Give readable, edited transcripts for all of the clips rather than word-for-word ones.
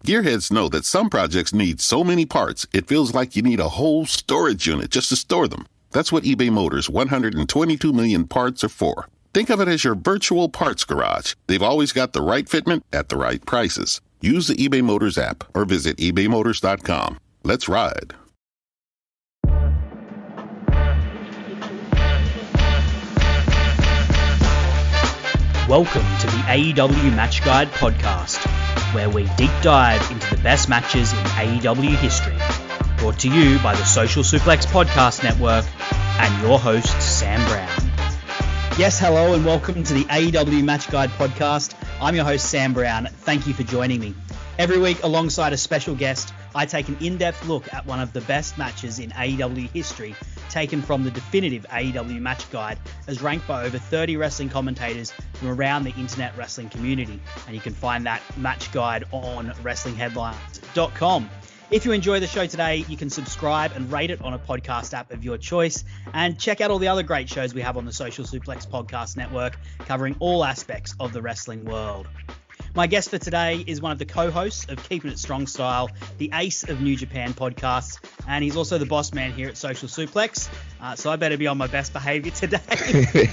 Gearheads know that some projects need so many parts, it feels like you need a whole storage unit just to store them. That's what eBay Motors' 122 million parts are for. Think of it as your virtual parts garage. They've always got the right fitment at the right prices. Use the eBay Motors app or visit ebaymotors.com. Let's ride. Welcome to the AEW Match Guide podcast, where we deep dive into the best matches in AEW history. Brought to you by the Social Suplex Podcast Network and your host, Sam Brown. Yes, hello and welcome to the AEW Match Guide podcast. I'm your host, Sam Brown. Thank you for joining me. Every week, alongside a special guest, I take an in-depth look at one of the best matches in AEW history, taken from the definitive AEW Match Guide, as ranked by over 30 wrestling commentators from around the internet wrestling community. And you can find that match guide on WrestlingHeadlines.com. If you enjoy the show today, you can subscribe and rate it on a podcast app of your choice, and check out all the other great shows we have on the Social Suplex Podcast Network, covering all aspects of the wrestling world. My guest for today is one of the co-hosts of Keepin It Strong Style, the ace of New Japan podcasts, and he's also the boss man here at Social Suplex, so I better be on my best behavior today.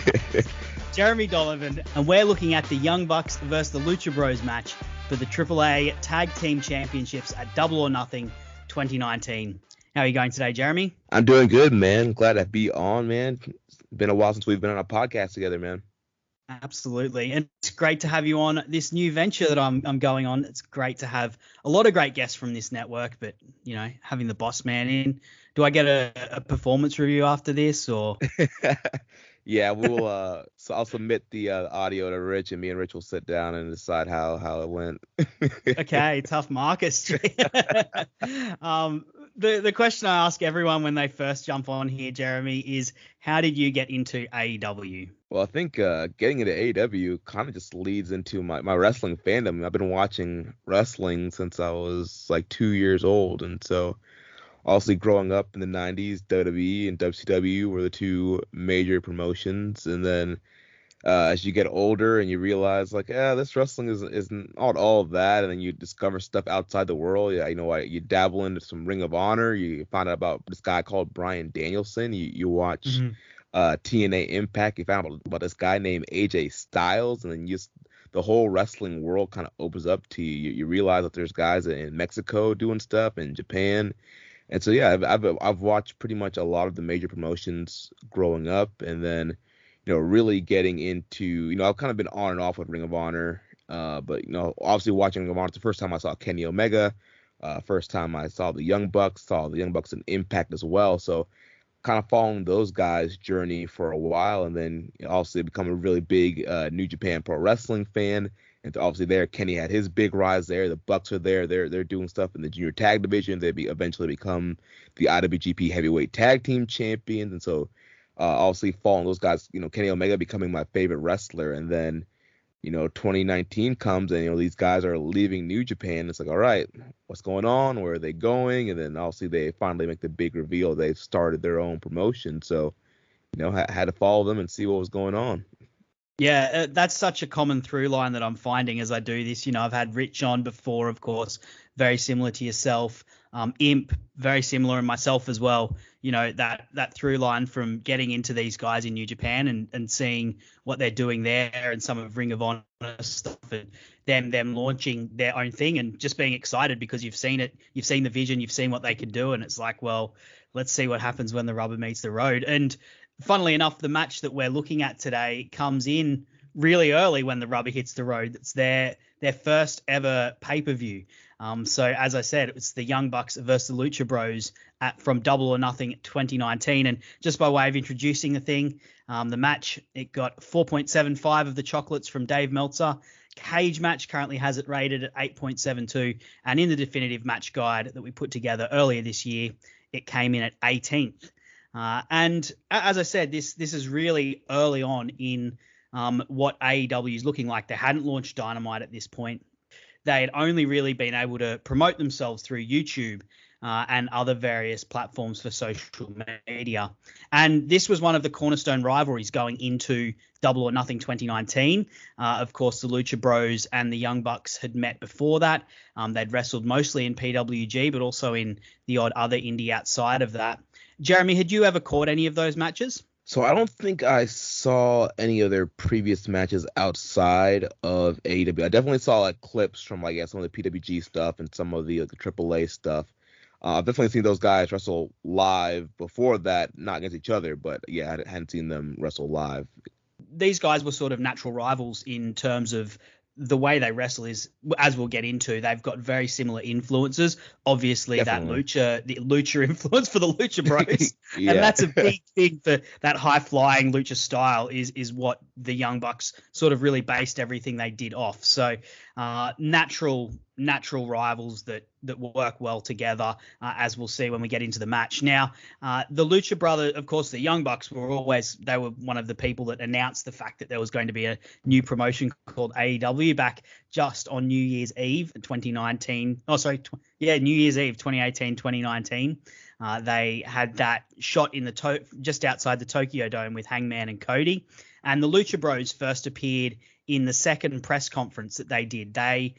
Jeremy Donovan, and we're looking at the Young Bucks versus the Lucha Bros match for the AAA Tag Team Championships at Double or Nothing 2019. How are you going today, Jeremy? I'm doing good, man. Glad to be on, man. It's been a while since we've been on a podcast together, man. Absolutely. And it's great to have you on this new venture that I'm going on. It's great to have a lot of great guests from this network, but, you know, having the boss man in. Do I get a performance review after this or? Yeah, we'll so I'll submit the audio to Rich, and me and Rich will sit down and decide how it went. Okay, tough Marcus. The question I ask everyone when they first jump on here, Jeremy, is how did you get into AEW? Well, I think getting into AEW kind of just leads into my wrestling fandom. I've been watching wrestling since I was like 2 years old. And so obviously growing up in the 90s, WWE and WCW were the two major promotions. And then as you get older and you realize like, this wrestling isn't all of that. And then you discover stuff outside the world. Yeah, you dabble into some Ring of Honor. You find out about this guy called Bryan Danielson. You watch TNA Impact. You found out about this guy named AJ Styles. And then the whole wrestling world kind of opens up to you. You realize that there's guys in Mexico doing stuff, in Japan. And so, yeah, I've watched pretty much a lot of the major promotions growing up, and then, really getting into, I've kind of been on and off with Ring of Honor, but, obviously watching Ring of Honor, it's the first time I saw Kenny Omega, first time I saw the Young Bucks, in Impact as well. So kind of following those guys' journey for a while, and then obviously become a really big New Japan Pro Wrestling fan. And obviously there, Kenny had his big rise there. The Bucks are there. They're doing stuff in the junior tag division. They eventually become the IWGP Heavyweight Tag Team Champions. And so obviously following those guys, Kenny Omega becoming my favorite wrestler. And then, 2019 comes and, these guys are leaving New Japan. It's like, all right, what's going on? Where are they going? And then obviously they finally make the big reveal. They've started their own promotion. So, had to follow them and see what was going on. Yeah, that's such a common through line that I'm finding as I do this. I've had Rich on before, of course, very similar to yourself. Imp, very similar, and myself as well. That through line from getting into these guys in New Japan and seeing what they're doing there and some of Ring of Honor stuff and them launching their own thing and just being excited because you've seen it, you've seen the vision, you've seen what they can do, and it's like, well, let's see what happens when the rubber meets the road. And funnily enough, the match that we're looking at today comes in really early when the rubber hits the road. It's their first ever pay-per-view. So as I said, it's the Young Bucks versus the Lucha Bros from Double or Nothing 2019. And just by way of introducing the thing, the match, it got 4.75 of the chocolates from Dave Meltzer. Cage Match currently has it rated at 8.72. And in the definitive match guide that we put together earlier this year, it came in at 18th. And as I said, this is really early on in what AEW is looking like. They hadn't launched Dynamite at this point. They had only really been able to promote themselves through YouTube. and other various platforms for social media. And this was one of the cornerstone rivalries going into Double or Nothing 2019. Of course, the Lucha Bros and the Young Bucks had met before that. They'd wrestled mostly in PWG, but also in the odd other indie outside of that. Jeremy, had you ever caught any of those matches? So I don't think I saw any of their previous matches outside of AEW. I definitely saw like clips from like some of the PWG stuff and some of the AAA stuff. I've definitely seen those guys wrestle live before that, not against each other, but yeah, I hadn't seen them wrestle live. These guys were sort of natural rivals in terms of the way they wrestle is, as we'll get into, they've got very similar influences. Obviously, Definitely. the Lucha influence for the Lucha Bros. Yeah. And that's a big thing for that high-flying Lucha style is what the Young Bucks sort of really based everything they did off. So natural rivals that work well together, as we'll see when we get into the match. Now, the Lucha Brothers, of course, the Young Bucks they were one of the people that announced the fact that there was going to be a new promotion called AEW back just on New Year's Eve 2019. New Year's Eve 2018, 2019. They had that shot in just outside the Tokyo Dome with Hangman and Cody. And the Lucha Bros first appeared in the second press conference that they did. They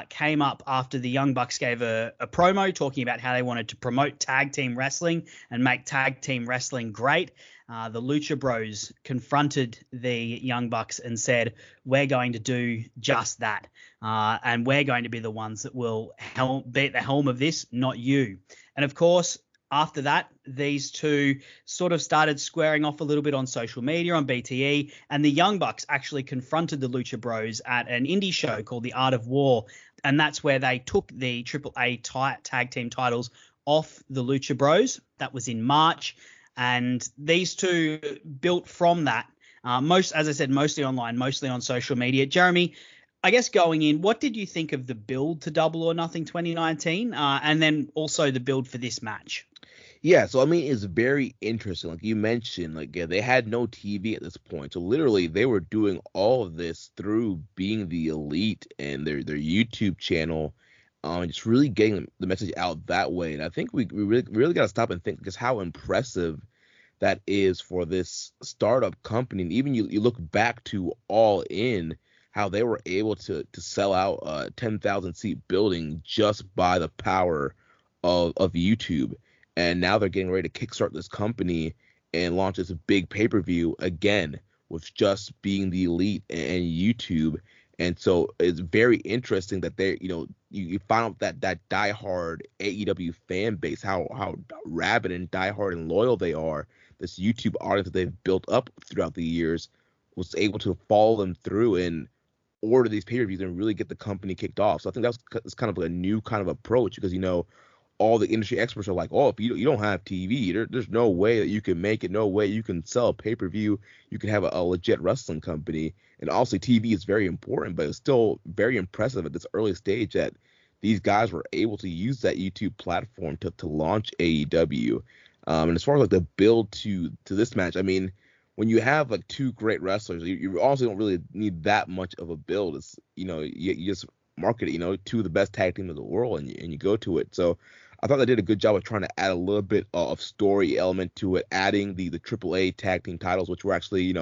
came up after the Young Bucks gave a promo talking about how they wanted to promote tag team wrestling and make tag team wrestling great. The Lucha Bros confronted the Young Bucks and said, we're going to do just that. And we're going to be the ones that will be at the helm of this, not you. And of course, after that, these two sort of started squaring off a little bit on social media, on BTE, and the Young Bucks actually confronted the Lucha Bros at an indie show called The Art of War, and that's where they took the AAA tag team titles off the Lucha Bros. That was in March, and these two built from that, as I said, mostly online, mostly on social media. Jeremy, I guess going in, what did you think of the build to Double or Nothing 2019, and then also the build for this match? Yeah, so I mean, it's very interesting. Like you mentioned, they had no TV at this point. So literally, they were doing all of this through being the Elite and their YouTube channel, just really getting the message out that way. And I think we really got to stop and think just how impressive that is for this startup company. And even you look back to All In, how they were able to sell out a 10,000 seat building just by the power of YouTube. And now they're getting ready to kickstart this company and launch this big pay-per-view again with just being the Elite and YouTube. And so it's very interesting that they, you find out that diehard AEW fan base, how rabid and diehard and loyal they are. This YouTube audience that they've built up throughout the years was able to follow them through and order these pay-per-views and really get the company kicked off. So I think that's kind of a new kind of approach because, all the industry experts are like, oh, if you don't have TV, there's no way that you can make it, no way you can sell a pay-per-view, you can have a legit wrestling company. And obviously TV is very important, but it's still very impressive at this early stage that these guys were able to use that YouTube platform to launch AEW. And as far as the build to this match, I mean, when you have two great wrestlers, you also don't really need that much of a build. It's, you just market it, two of the best tag teams in the world, and you go to it. So I thought they did a good job of trying to add a little bit of story element to it, adding the AAA tag team titles, which we're actually,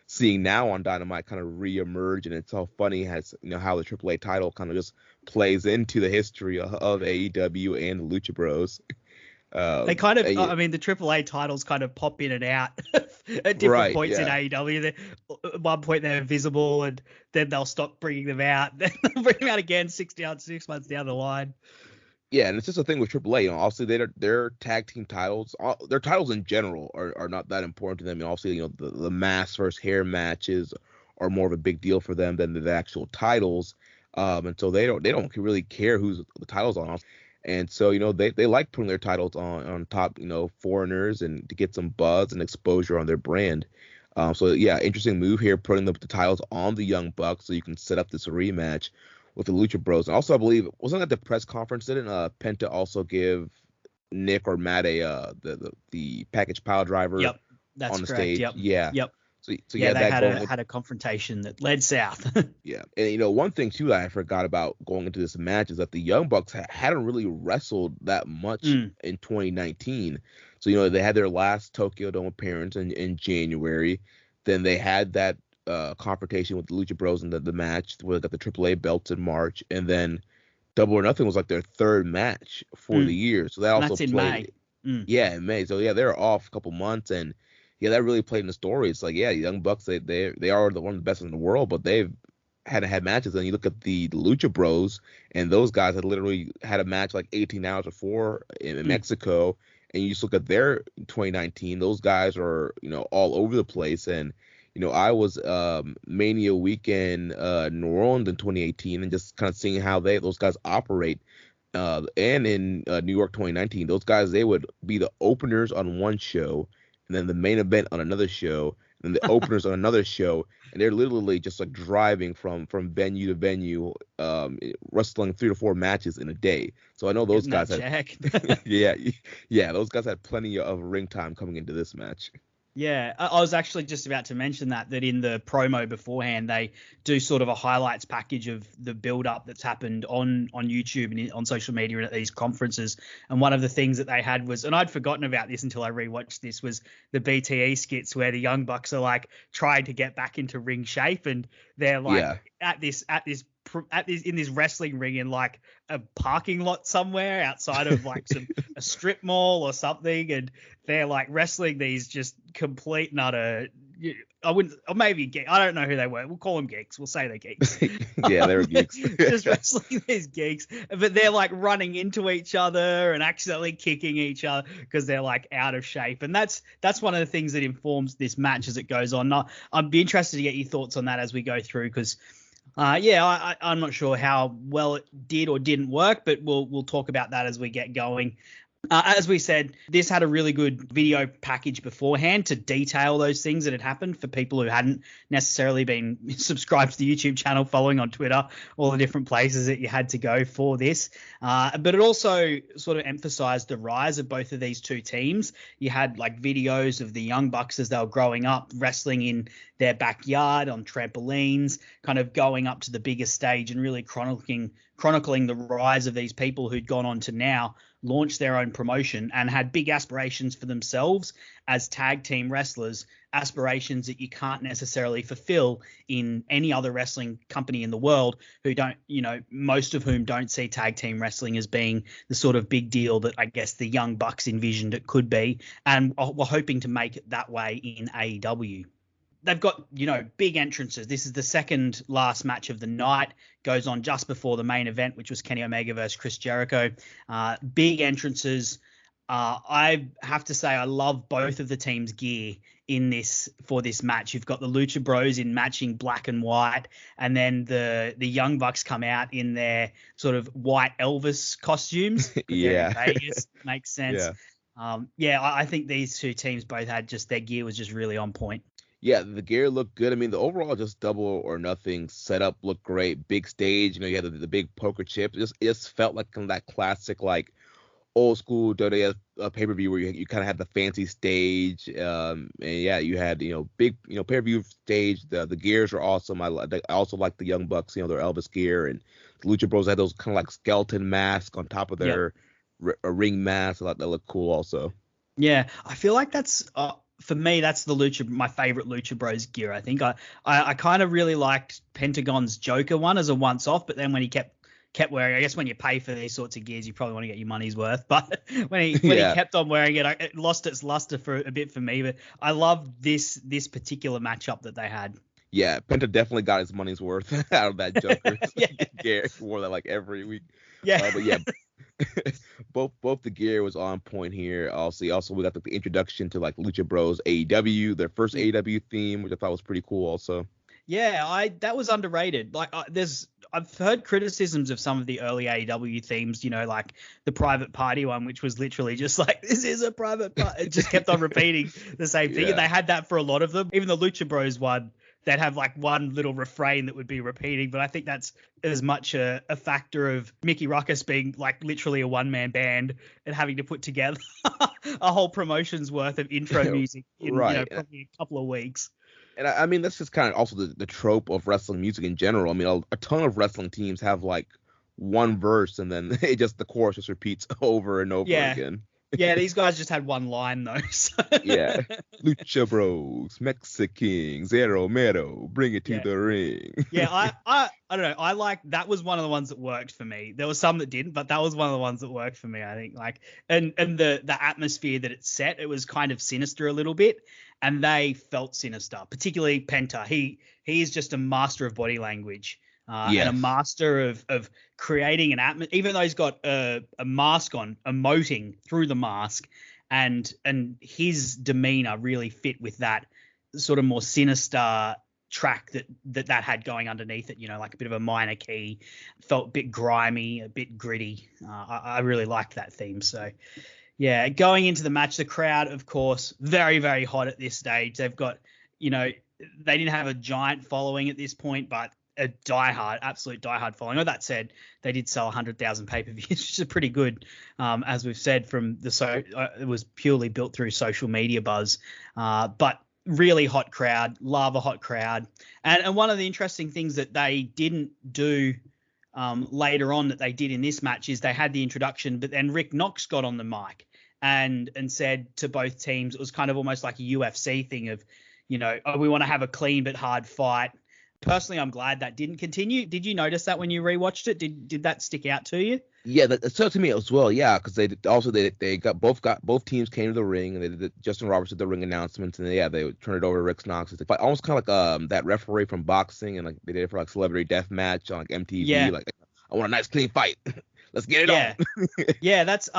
seeing now on Dynamite kind of reemerge. And it's so funny how the AAA title kind of just plays into the history of AEW and the Lucha Bros. They kind of, the AAA titles kind of pop in and out at different points in AEW. At one point they're invisible, and then they'll stop bringing them out. Then they'll bring them out again 6 months down the line. Yeah, and it's just a thing with AAA. Obviously their tag team titles, their titles in general are not that important to them. And obviously, the mask versus hair matches are more of a big deal for them than the actual titles. And so they don't really care who's the titles on. And so, they like putting their titles on top, foreigners and to get some buzz and exposure on their brand. So yeah, interesting move here, putting the titles on the Young Bucks so you can set up this rematch with the Lucha Bros. And also, I believe, wasn't that the press conference? Didn't Penta also give Nick or Matt the package pile driver Yep, that's on the correct. stage? Yep. Yeah. Yep. So yeah, yeah, they that had going a with, confrontation that led south. yeah. And one thing too that I forgot about going into this match is that the Young Bucks hadn't really wrestled that much Mm. in 2019. So they had their last Tokyo Dome appearance in January. Then they had that confrontation with the Lucha Bros in the match where they got the AAA belts in March, and then Double or Nothing was like their third match for the Mm. year. So that And also that's in played. May. Mm. Yeah, in May. So yeah, they're off a couple months, and yeah, that really played in the story. It's like, yeah, Young Bucks, they are one of the best in the world, but they've hadn't had matches. And you look at the Lucha Bros, and those guys had literally had a match like 18 hours before in Mexico. And you just look at their 2019, those guys are all over the place. And I was Mania weekend New Orleans in 2018, and just kind of seeing how those guys operate. And in New York 2019, those guys, they would be the openers on one show, and then the main event on another show, and then the openers on another show, and they're literally just like driving from venue to venue, wrestling 3 to 4 matches in a day. So I know those Getting guys that had, check. yeah, those guys had plenty of ring time coming into this match. Yeah, I was actually just about to mention that in the promo beforehand, they do sort of a highlights package of the build-up that's happened on YouTube and on social media and at these conferences. And one of the things that they had was, and I'd forgotten about this until I rewatched this, was the BTE skits where the Young Bucks are like trying to get back into ring shape, and they're like at this in this wrestling ring in like a parking lot somewhere outside of like a strip mall or something, and they're like wrestling these just complete and utter. I wouldn't, or maybe I don't know who they were. We'll call them geeks. We'll say they're geeks. Yeah, they were geeks. Just wrestling these geeks, but they're like running into each other and accidentally kicking each other because they're like out of shape. And that's one of the things that informs this match as it goes on. Now, I'd be interested to get your thoughts on that as we go through, because I'm not sure how well it did or didn't work, but we'll talk about that as we get going. As we said, this had a really good video package beforehand to detail those things that had happened for people who hadn't necessarily been subscribed to the YouTube channel, following on Twitter, all the different places that you had to go for this. But it also sort of emphasized the rise of both of these two teams. You had like videos of the Young Bucks as they were growing up, wrestling in their backyard on trampolines, kind of going up to the biggest stage and really chronicling the rise of these people who'd gone on to now launch their own promotion and had big aspirations for themselves as tag team wrestlers, aspirations that you can't necessarily fulfill in any other wrestling company in the world, who don't, most of whom don't see tag team wrestling as being the sort of big deal that I guess the Young Bucks envisioned it could be. And we're hoping to make it that way in AEW. They've got, big entrances. This is the second last match of the night. Goes on just before the main event, which was Kenny Omega versus Chris Jericho. Big entrances. I have to say I love both of the teams' gear for this match. You've got the Lucha Bros in matching black and white, and then the Young Bucks come out in their sort of white Elvis costumes. Yeah. They're in Vegas. Makes sense. Yeah. I think these two teams both had their gear was just really on point. Yeah, the gear looked good. I mean, the overall just Double or Nothing setup looked great. Big stage, you had the big poker chips. It just felt like kind of that classic, like old school WWF pay-per-view where you kind of had the fancy stage. And yeah, you had big pay-per-view stage. The gears are awesome. I also like the Young Bucks, their Elvis gear, and the Lucha Bros had those kind of like skeleton masks on top of their ring mask. I thought that looked cool also. Yeah, I feel like that's for me, that's my favorite Lucha Bros gear. I think I kind of really liked Pentagon's Joker one as a once-off, but then when he kept wearing, I guess when you pay for these sorts of gears, you probably want to get your money's worth. But when he kept on wearing it, it lost its luster for a bit for me. But I love this particular matchup that they had. Yeah, Penta definitely got his money's worth out of that Joker gear. He wore that like every week. Yeah, but yeah. both the gear was on point here. Also we got the introduction to like Lucha Bros AEW, their first AEW theme, which I thought was pretty cool also. Yeah, that was underrated. Like I've heard criticisms of some of the early AEW themes, like the Private Party one, which was literally just like, this is a private party. It just kept on repeating the same thing. Yeah. And they had that for a lot of them. Even the Lucha Bros one, they'd have like one little refrain that would be repeating. But I think that's as much a factor of Mickey Ruckus being like literally a one-man band and having to put together a whole promotion's worth of intro music in probably a couple of weeks. And I mean, that's just kind of also the trope of wrestling music in general. I mean, a ton of wrestling teams have like one verse and then the chorus just repeats over and over again. Yeah, these guys just had one line though. So. Yeah. Lucha Bros, Mexicans, Zero Mero, bring it to the ring. Yeah, I don't know. That was one of the ones that worked for me. There were some that didn't, but that was one of the ones that worked for me, I think. Like, and the atmosphere that it set, it was kind of sinister a little bit, and they felt sinister, particularly Penta. He is just a master of body language. And a master of creating an atmosphere, even though he's got a mask on, emoting through the mask, and his demeanor really fit with that sort of more sinister track that had going underneath it, like a bit of a minor key, felt a bit grimy, a bit gritty. I really liked that theme. So yeah, going into the match, the crowd, of course, very, very hot at this stage. They've got, they didn't have a giant following at this point, but a absolute diehard following. Oh, that said, they did sell 100,000 pay-per-views, which is pretty good, as we've said. It was purely built through social media buzz, but really hot crowd, love a hot crowd. And one of the interesting things that they didn't do later on that they did in this match is they had the introduction, but then Rick Knox got on the mic and said to both teams, it was kind of almost like a UFC thing of, we want to have a clean but hard fight. Personally, I'm glad that didn't continue. Did you notice that when you rewatched it? Did that stick out to you? Yeah, that stuck to me as well. Yeah, because they got both teams came to the ring, and Justin Roberts did the ring announcements, and they turned it over to Rick Knox. It's like, almost kind of like that referee from boxing, and like they did it for like Celebrity Deathmatch on like MTV. Yeah. Like, I want a nice clean fight. Let's get it on. Yeah, that's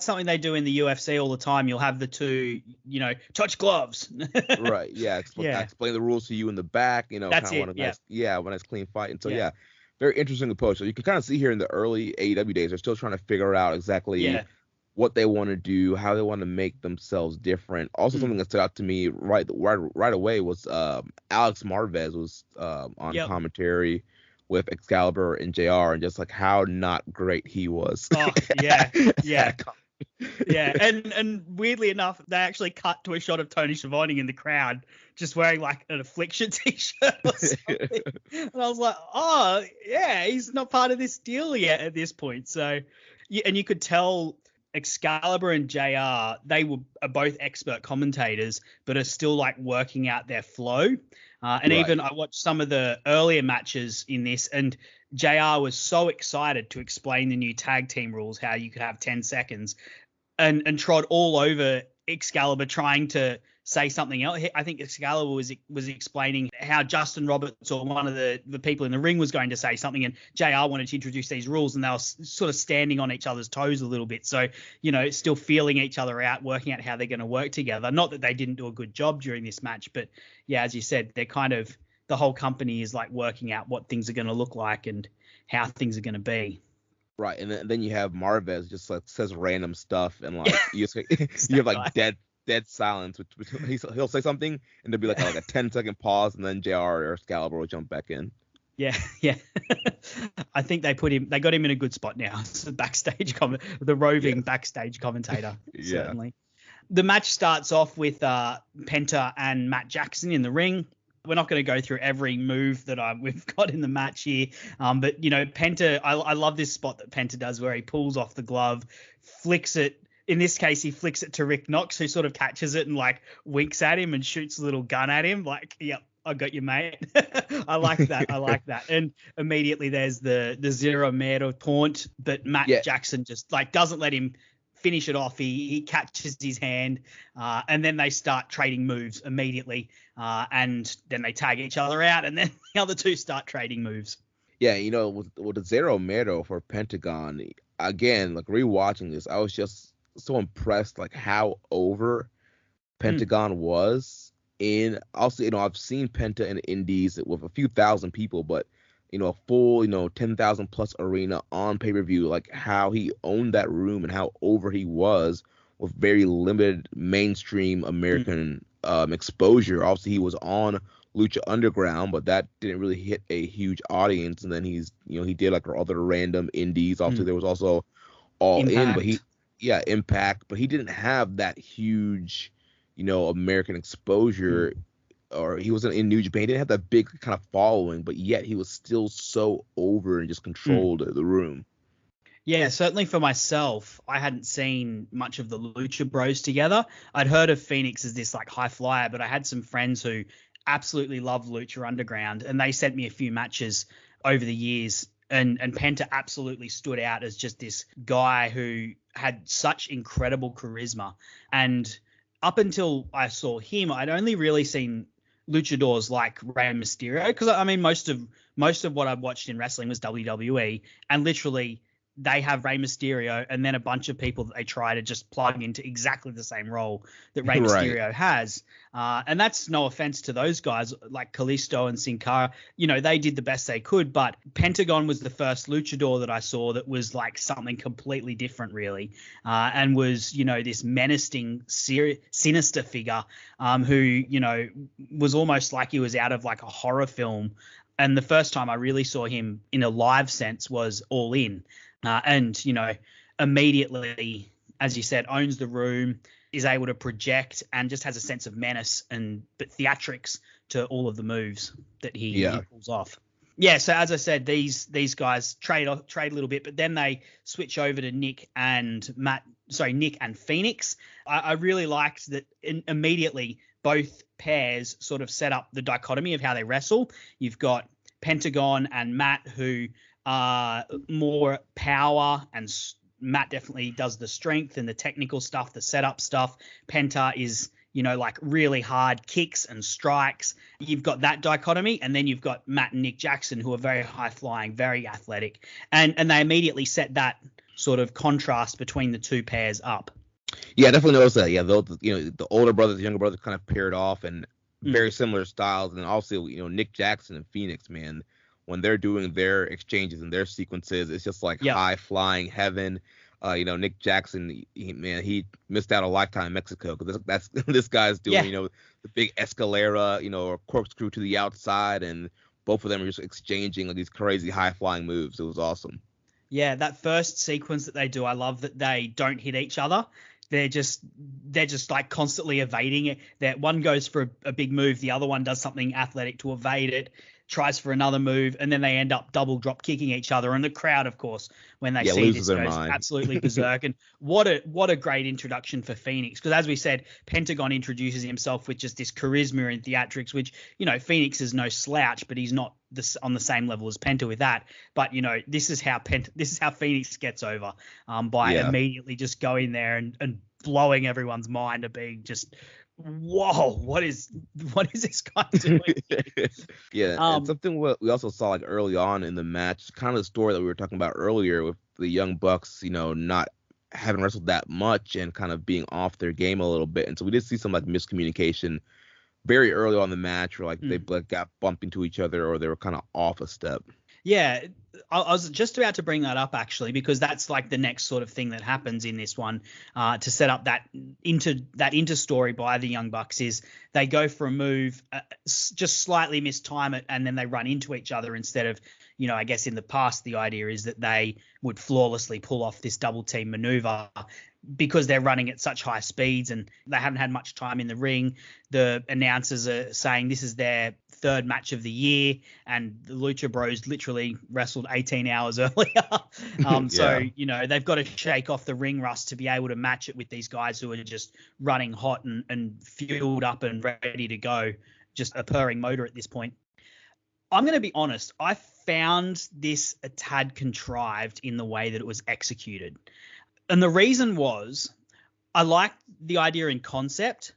something they do in the UFC all the time. You'll have the two, touch gloves. Right. Yeah. Explain the rules to you in the back. That's it. Want a nice clean fight. And so very interesting approach. So you can kind of see here in the early AEW days, they're still trying to figure out exactly what they want to do, how they want to make themselves different. Also, something that stood out to me right away was Alex Marvez was on commentary with Excalibur and JR, and just like how not great he was. Oh, yeah. Yeah, and weirdly enough, they actually cut to a shot of Tony Schiavone in the crowd just wearing like an Affliction t-shirt or something. And I was like, oh, yeah, he's not part of this deal yet at this point. So, and you could tell Excalibur and JR, are both expert commentators, but are still like working out their flow. Even I watched some of the earlier matches in this, and JR was so excited to explain the new tag team rules, how you could have 10 seconds, and trod all over Excalibur trying to say something else. I think Excalibur was explaining how Justin Roberts or one of the people in the ring was going to say something, and JR wanted to introduce these rules, and they were sort of standing on each other's toes a little bit. So, still feeling each other out, working out how they're going to work together. Not that they didn't do a good job during this match, but yeah, as you said, they're kind of, the whole company is like working out what things are going to look like and how things are going to be. Right, and then you have Marvez just like says random stuff, and like you have like dead silence. He'll say something, and there'll be like a 10-second pause, and then JR or Excalibur will jump back in. Yeah. I think they got him in a good spot now. Backstage the roving backstage commentator. Certainly. The match starts off with Penta and Matt Jackson in the ring. We're not going to go through every move that we've got in the match here. But, Penta, I love this spot that Penta does where he pulls off the glove, flicks it. In this case, he flicks it to Rick Knox, who sort of catches it and like winks at him and shoots a little gun at him. Like, yep, I got you, mate. I like that. And immediately there's the Zero Mero taunt, but Matt Jackson just like doesn't let him finish it off. He catches his hand, and then they start trading moves immediately, and then they tag each other out, and then the other two start trading moves. Yeah, with the Zero Mero for Pentagon, again, like rewatching this, I was just so impressed like how over Pentagon was. In also, I've seen Penta in the indies with a few thousand people, but a full 10,000 plus arena on pay-per-view, like how he owned that room and how over he was with very limited mainstream American exposure. Obviously he was on Lucha Underground, but that didn't really hit a huge audience. And then he did like other random indies. Obviously there was also All Impact. In, but Impact, but he didn't have that huge American exposure or he wasn't in New Japan. He didn't have that big kind of following, but yet he was still so over and just controlled the room. Yeah, certainly for myself, I hadn't seen much of the Lucha Bros together. I'd heard of Phoenix as this like high flyer, but I had some friends who absolutely loved Lucha Underground, and they sent me a few matches over the years. And Penta absolutely stood out as just this guy who had such incredible charisma. And up until I saw him, I'd only really seen luchadors like Rey Mysterio, because I mean most of what I've watched in wrestling was WWE, and literally they have Rey Mysterio and then a bunch of people that they try to just plug into exactly the same role that Rey Mysterio has. And that's no offense to those guys like Kalisto and Sin Cara. You know, they did the best they could, but Pentagon was the first luchador that I saw that was like something completely different, really, and was, you know, this menacing, sinister figure who, you know, was almost like he was out of like a horror film. And the first time I really saw him in a live sense was All In. And, you know, immediately, as you said, owns the room, is able to project, and just has a sense of menace but theatrics to all of the moves that he pulls off. Yeah, so as I said, these guys trade a little bit, but then they switch over to Nick and Phoenix. I really liked that immediately both pairs sort of set up the dichotomy of how they wrestle. You've got Pentagon and Matt, who more power, and Matt definitely does the strength and the technical stuff, the setup stuff. Penta is, you know, like really hard kicks and strikes. You've got that dichotomy, and then you've got Matt and Nick Jackson, who are very high flying, very athletic, and they immediately set that sort of contrast between the two pairs up. Yeah, I definitely noticed that. Yeah, the older brother, the younger brother kind of paired off, and very similar styles. And also, you know, Nick Jackson and Phoenix, man, when they're doing their exchanges and their sequences, it's just like high flying heaven. You know, Nick Jackson, he missed out a lifetime in Mexico, because that's this guy's doing, you know, the big escalera, you know, or corkscrew to the outside, and both of them are just exchanging like these crazy high flying moves. It was awesome. Yeah, that first sequence that they do, I love that they don't hit each other. They're just like constantly evading it. That one goes for a big move, the other one does something athletic to evade it, tries for another move, and then they end up double drop kicking each other. And the crowd, of course, when they see this, goes absolutely berserk. And what a great introduction for Phoenix, because as we said, Pentagon introduces himself with just this charisma and theatrics, which, you know, Phoenix is no slouch, but he's not on the same level as Penta with that. But, you know, this is how Phoenix gets over, by immediately just going there and blowing everyone's mind, of being just, whoa, what is this guy doing? And something we also saw like early on in the match, kind of the story that we were talking about earlier with the Young Bucks, you know, not having wrestled that much and kind of being off their game a little bit. And so we did see some like miscommunication very early on in the match, where like they like got bumped into each other, or they were kind of off a step. Yeah, I was just about to bring that up, actually, because that's like the next sort of thing that happens in this one, to set up that inter story by the Young Bucks, is they go for a move, just slightly mistime it, and then they run into each other instead of, you know, I guess in the past the idea is that they would flawlessly pull off this double team maneuver. Because they're running at such high speeds and they haven't had much time in the ring, the announcers are saying this is their third match of the year, and the Lucha Bros literally wrestled 18 hours earlier. So, you know, they've got to shake off the ring rust to be able to match it with these guys who are just running hot and fueled up and ready to go, just a purring motor at this point. I'm going to be honest, I found this a tad contrived in the way that it was executed. And the reason was, I liked the idea in concept,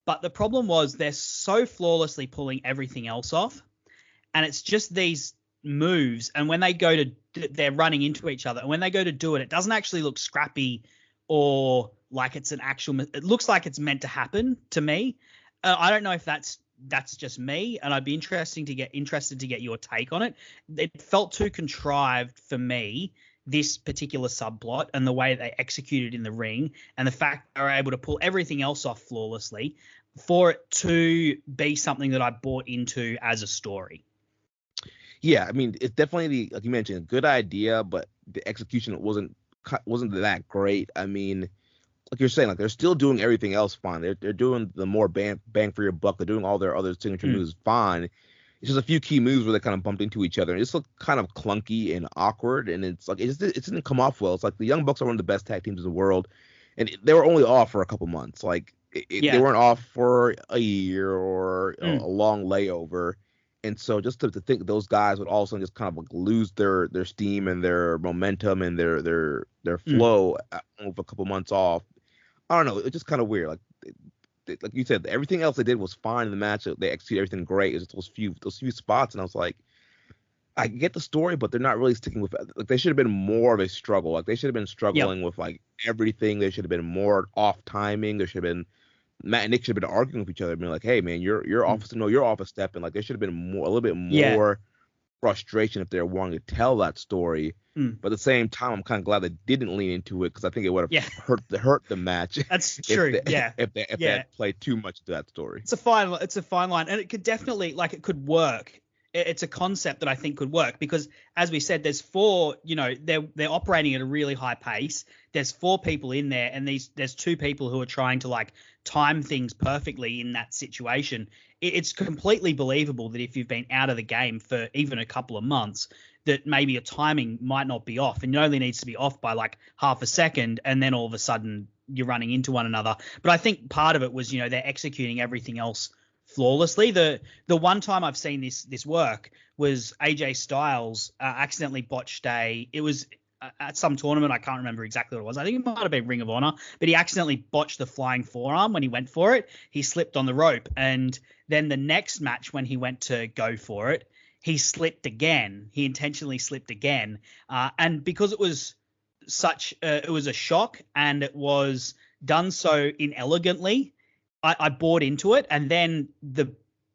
but the problem was they're so flawlessly pulling everything else off, and it's just these moves. And when they they're running into each other, and when they go to do it, it doesn't actually look scrappy or like it's it looks like it's meant to happen to me. I don't know if that's just me, and I'd be interested to get your take on it. It felt too contrived for me, this particular subplot, and the way they executed in the ring, and the fact they were able to pull everything else off flawlessly, for it to be something that I bought into as a story. Yeah, I mean, it's definitely, like you mentioned, a good idea, but the execution wasn't that great. I mean, like you're saying, like they're still doing everything else fine. They're doing the more bang for your buck. They're doing all their other signature moves fine. It's just a few key moves where they kind of bumped into each other, and it just looked kind of clunky and awkward. And it's like it didn't come off well. It's like the Young Bucks are one of the best tag teams in the world, and they were only off for a couple months. Like they weren't off for a year or a long layover. And so just to think those guys would all of a sudden just kind of like lose their steam and their momentum and their flow over a couple months off. I don't know. It's just kind of weird. Like you said, everything else they did was fine in the match. They executed everything great. It's just those few spots, and I was like, I get the story, but they're not really sticking with it. Like they should have been more of a struggle. Like they should have been struggling with like everything. They should have been more off timing. There should have been Matt and Nick should have been arguing with each other, being like, "Hey man, you're off. No, you're off a step." And like there should have been a little bit more frustration if they're wanting to tell that story. But at the same time, I'm kind of glad they didn't lean into it because I think it would have hurt the match. That's true. If they had played too much to that story. It's a fine line, and it could definitely it could work. It's a concept that I think could work because, as we said, there's four. They're operating at a really high pace. There's four people in there, and there's two people who are trying to time things perfectly in that situation. It's completely believable that if you've been out of the game for even a couple of months, that maybe a timing might not be off, and it only needs to be off by half a second, and then all of a sudden you're running into one another. But I think part of it was, they're executing everything else flawlessly. The one time I've seen this work was AJ Styles accidentally botched it was at some tournament. I can't remember exactly what it was. I think it might have been Ring of Honor, but he accidentally botched the flying forearm when he went for it. He slipped on the rope, and then the next match when he went to go for it, he slipped again. He intentionally slipped again. And because it was it was a shock and it was done so inelegantly, I bought into it. And then the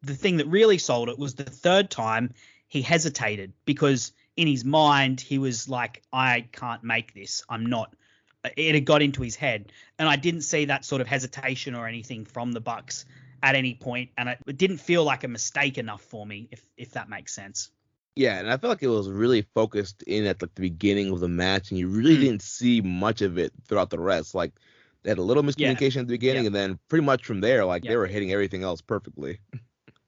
thing that really sold it was the third time he hesitated because in his mind, he was like, I can't make this. I'm not. It had got into his head. And I didn't see that sort of hesitation or anything from the Bucks at any point, and it didn't feel like a mistake enough for me, if that makes sense. Yeah, and I feel like it was really focused in at the beginning of the match, and you really didn't see much of it throughout the rest. Like they had a little miscommunication at the beginning, and then pretty much from there, they were hitting everything else perfectly.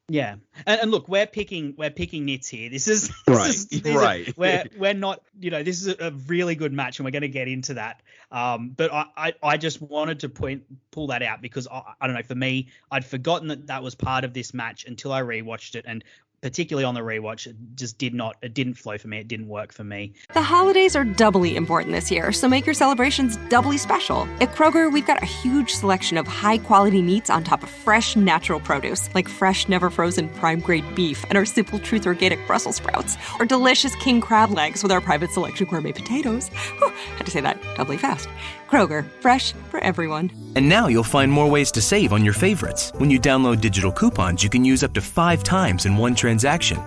Yeah, and look, we're picking nits here. This is right. We're not, this is a really good match, and we're going to get into that. But I just wanted to pull that out because I don't know. For me, I'd forgotten that was part of this match until I rewatched it, and particularly on the rewatch, it just didn't flow for me. It didn't work for me. The holidays are doubly important this year, so make your celebrations doubly special. At Kroger, we've got a huge selection of high-quality meats on top of fresh, natural produce, like fresh, never-frozen prime-grade beef and our Simple Truth Organic Brussels sprouts, or delicious king crab legs with our Private Selection gourmet potatoes. Whew, had to say that doubly fast. Kroger, fresh for everyone. And now you'll find more ways to save on your favorites. When you download digital coupons, you can use up to 5 times in one transaction.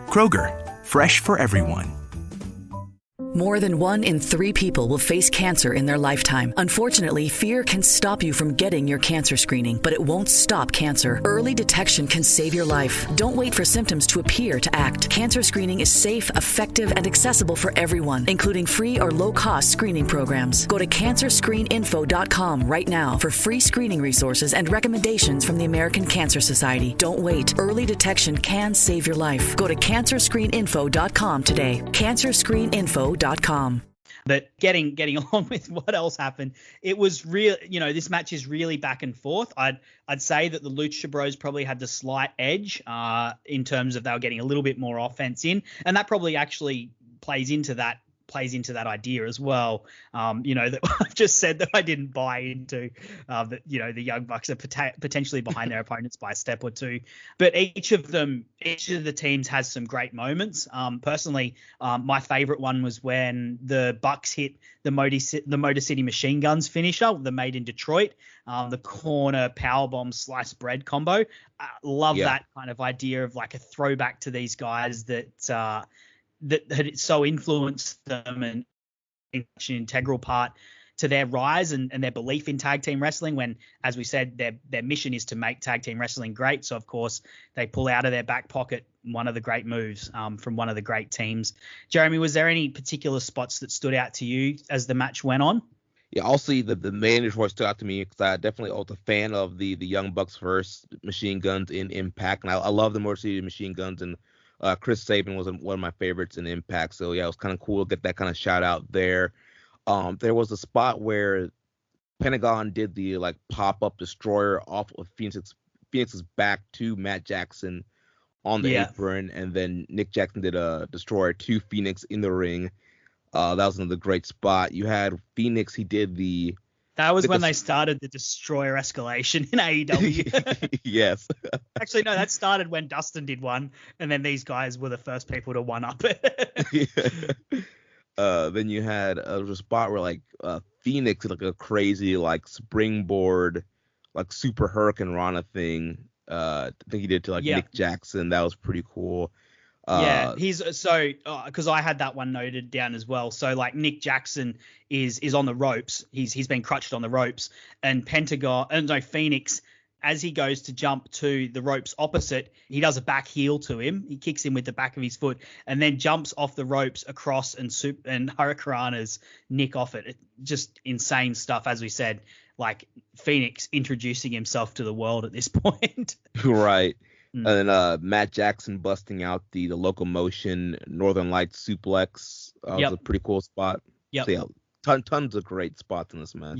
Kroger, fresh for everyone. More than 1 in 3 people will face cancer in their lifetime. Unfortunately, fear can stop you from getting your cancer screening, but it won't stop cancer. Early detection can save your life. Don't wait for symptoms to appear to act. Cancer screening is safe, effective, and accessible for everyone, including free or low-cost screening programs. Go to cancerscreeninfo.com right now for free screening resources and recommendations from the American Cancer Society. Don't wait. Early detection can save your life. Go to cancerscreeninfo.com today. cancerscreeninfo.com. But getting along with what else happened, it was real. This match is really back and forth. I'd say that the Lucha Bros probably had the slight edge in terms of they were getting a little bit more offense in, and that probably actually plays into that idea as well. That I've just said that I didn't buy into that, the Young Bucks are potentially behind their opponents by a step or two, but each of the teams has some great moments. Personally, my favorite one was when the Bucks hit the Motor City Machine Guns finisher, the Made in Detroit, the corner powerbomb slice bread combo. Love that kind of idea of a throwback to these guys that had so influenced them and an integral part to their rise and their belief in tag team wrestling when, as we said, their mission is to make tag team wrestling great. So, of course, they pull out of their back pocket one of the great moves from one of the great teams. Jeremy, was there any particular spots that stood out to you as the match went on? Yeah, also the main Detroit stood out to me because I definitely was a fan of the Young Bucks versus Machine Guns in Impact, and I love the Motor City Machine Guns, and Chris Sabin was one of my favorites in Impact. So yeah, it was kind of cool to get that kind of shout out there. There was a spot where Pentagon did the like pop up destroyer off of Phoenix's back to Matt Jackson on the apron, and then Nick Jackson did a destroyer to Phoenix in the ring. That was another great spot. You had Phoenix. He did the. That was when they started the destroyer escalation in AEW. Yes. Actually, no, that started when Dustin did one, and then these guys were the first people to one up it. Then you had a spot where like Phoenix did like a crazy like springboard, like super Hurricane Rana thing. I think he did to like Nick Jackson. That was pretty cool. He's so because I had that one noted down as well. So like Nick Jackson is on the ropes. He's been crutched on the ropes, and Phoenix, as he goes to jump to the ropes opposite, he does a back heel to him. He kicks him with the back of his foot and then jumps off the ropes across and Hurricanrana's Nick off it. Just insane stuff, as we said. Like Phoenix introducing himself to the world at this point. Right. And then Matt Jackson busting out the locomotion Northern Lights suplex. Was a pretty cool spot. So yeah, tons of great spots in this match.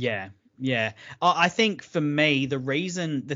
Yeah. I think for me, the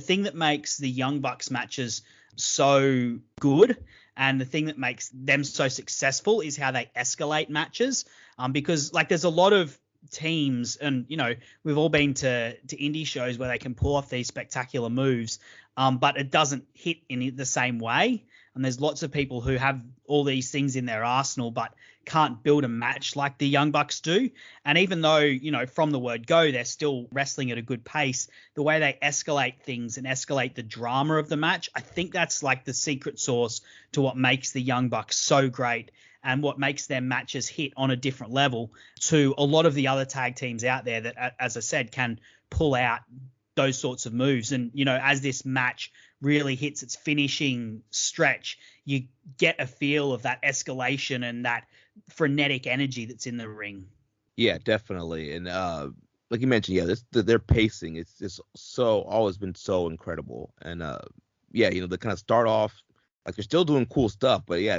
thing that makes the Young Bucks matches so good and the thing that makes them so successful is how they escalate matches. Because like there's a lot of teams, and you know we've all been to indie shows where they can pull off these spectacular moves, but it doesn't hit in the same way. And there's lots of people who have all these things in their arsenal but can't build a match like the Young Bucks do. And even though, you know, from the word go, they're still wrestling at a good pace, the way they escalate things and escalate the drama of the match, I think that's like the secret sauce to what makes the Young Bucks so great and what makes their matches hit on a different level to a lot of the other tag teams out there that, as I said, can pull out those sorts of moves. And, you know, as this match really hits its finishing stretch, you get a feel of that escalation and that frenetic energy that's in the ring. Yeah, definitely. And like you mentioned, their pacing, it's just always been so incredible. And you know, they kind of start off like they're still doing cool stuff, but yeah,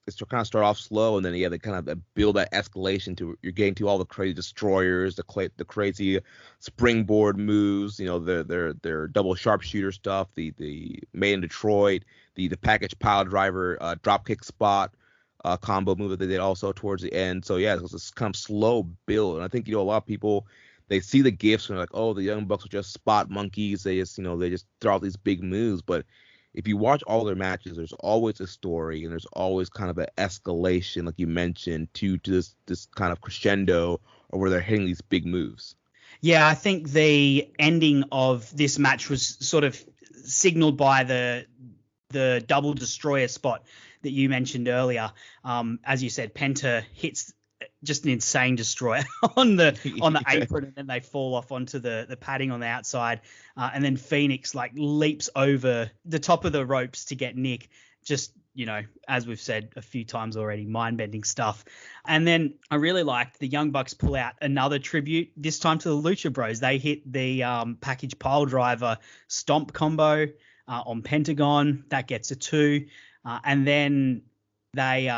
it's kind of start off slow, and then they kind of build that escalation to you're getting to all the crazy destroyers, the crazy springboard moves, you know, their double sharpshooter stuff, the Made in Detroit, the package pile driver dropkick spot combo move that they did also towards the end. So yeah, it's this kind of slow build, and I think, you know, a lot of people, they see the gifts and they're like, oh, the Young Bucks are just spot monkeys. They just throw out these big moves, but if you watch all their matches, there's always a story and there's always kind of an escalation, like you mentioned, to this kind of crescendo or where they're hitting these big moves. Yeah, I think the ending of this match was sort of signaled by the double destroyer spot that you mentioned earlier. As you said, Penta hits just an insane destroyer on the apron, and then they fall off onto the padding on the outside, and then Phoenix like leaps over the top of the ropes to get Nick. Just, you know, as we've said a few times already, mind-bending stuff. And then I really liked the Young Bucks pull out another tribute, this time to the Lucha Bros. They hit the package pile driver stomp combo on Pentagon. That gets a 2. And then they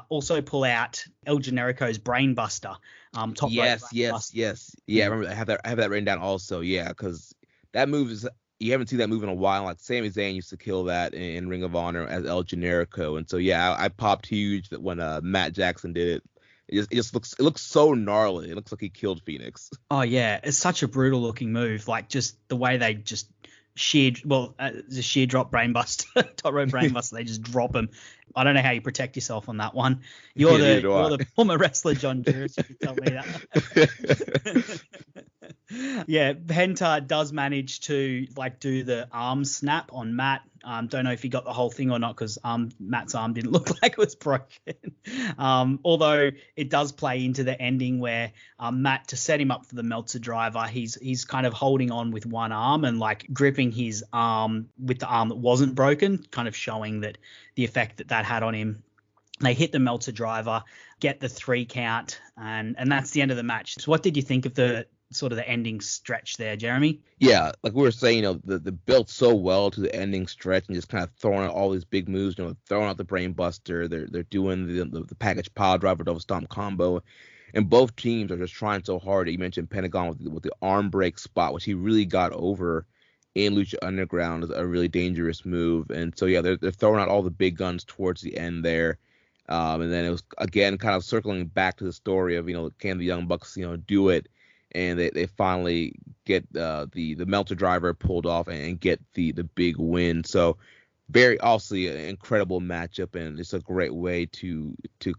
also pull out El Generico's Brainbuster. Top yes. Yeah, I remember I have that written down also. Yeah, because that move is, you haven't seen that move in a while. Like Sami Zayn used to kill that in Ring of Honor as El Generico, and so yeah, I popped huge that when Matt Jackson did it. It looks so gnarly. It looks like he killed Phoenix. Oh yeah, it's such a brutal looking move. Like just the way they just the sheer drop brainbuster, top rope brainbuster. They just drop him. I don't know how you protect yourself on that one. You're the former wrestler, John Juris. You can tell me that. Yeah, Penta does manage to like do the arm snap on Matt. Don't know if he got the whole thing or not because Matt's arm didn't look like it was broken. Although it does play into the ending where Matt, to set him up for the Meltzer driver, he's kind of holding on with one arm and like gripping his arm with the arm that wasn't broken, kind of showing that the effect that had on him. They hit the Meltzer driver, get the 3 count, and that's the end of the match. So what did you think of the sort of the ending stretch there, Jeremy? Yeah, like we were saying, the built so well to the ending stretch and just kind of throwing out all these big moves, throwing out the brain buster. They're doing the package pile driver double stomp combo, and both teams are just trying so hard. You mentioned Pentagon with the arm break spot, which he really got over in Lucha Underground, is a really dangerous move. And so yeah, they're throwing out all the big guns towards the end there. And then it was again kind of circling back to the story of can the Young Bucks do it, and they finally get the Meltzer driver pulled off and get the big win. So very obviously an incredible matchup, and it's a great way to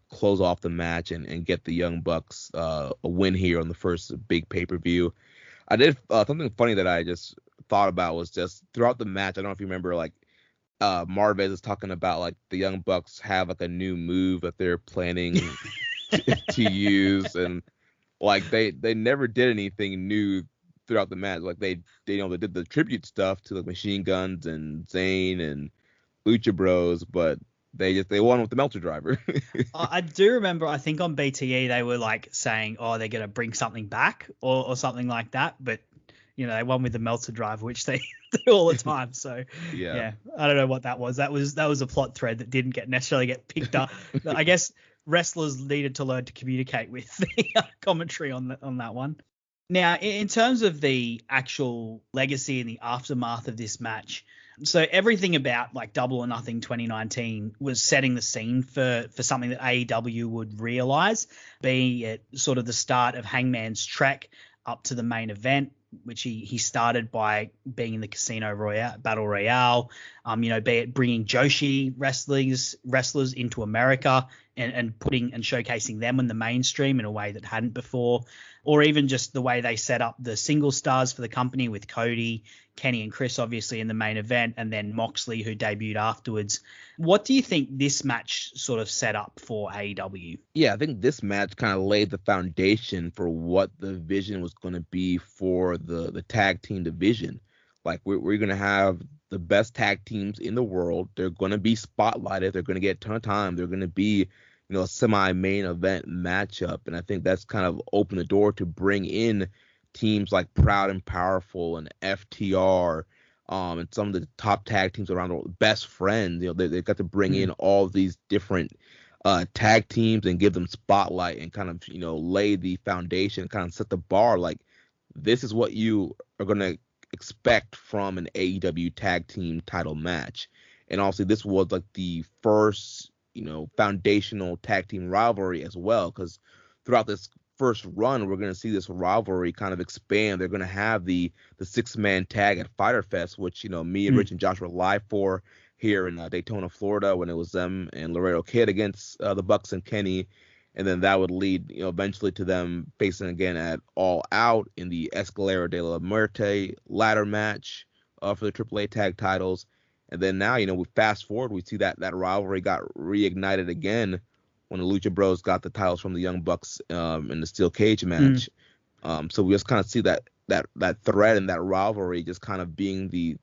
close off the match and get the Young Bucks a win here on the first big pay-per-view. I did something funny that I just thought about was just throughout the match. I don't know if you remember, like Marvez is talking about like the Young Bucks have like a new move that they're planning to use, and like they never did anything new throughout the match. Like they did the tribute stuff to like Machine Guns and Zayn and Lucha Bros, but they won with the Meltzer driver. I do remember, I think on BTE they were like saying, oh, they're gonna bring something back or something like that, but they won with the Meltzer driver, which they do all the time. So yeah, I don't know what that was. That was a plot thread that didn't necessarily get picked up. I guess wrestlers needed to learn to communicate with the commentary on that one. Now, in terms of the actual legacy and the aftermath of this match, so everything about like Double or Nothing 2019 was setting the scene for something that AEW would realize, being at sort of the start of Hangman's trek up to the main event, which he started by being in the Casino Battle Royale, be it bringing Joshi wrestlers into America and putting and showcasing them in the mainstream in a way that hadn't before, or even just the way they set up the single stars for the company with Cody, Kenny, and Chris obviously in the main event, and then Moxley, who debuted afterwards. What do you think this match sort of set up for AEW? Yeah, I think this match kind of laid the foundation for what the vision was going to be for the tag team division. Like we're going to have the best tag teams in the world. They're going to be spotlighted. They're going to get a ton of time. They're going to be a semi-main event matchup. And I think that's kind of opened the door to bring in teams like Proud and Powerful and FTR, and some of the top tag teams around the world, Best Friends. They got to bring in all of these different tag teams and give them spotlight and kind of, lay the foundation, kind of set the bar. Like, this is what you are going to expect from an AEW tag team title match. And obviously this was like the first, foundational tag team rivalry as well, because throughout this first run, we're going to see this rivalry kind of expand. They're going to have the 6-man tag at Fyter Fest, which, me and Rich and Josh were live for here in Daytona, Florida, when it was them and Laredo Kid against the Bucks and Kenny. And then that would lead, eventually to them facing again at All Out in the Escalera de la Muerte ladder match for the AAA tag titles. And then now, we fast forward, we see that rivalry got reignited again when the Lucha Bros got the titles from the Young Bucks in the steel cage match. So we just kind of see that thread and that rivalry just kind of being the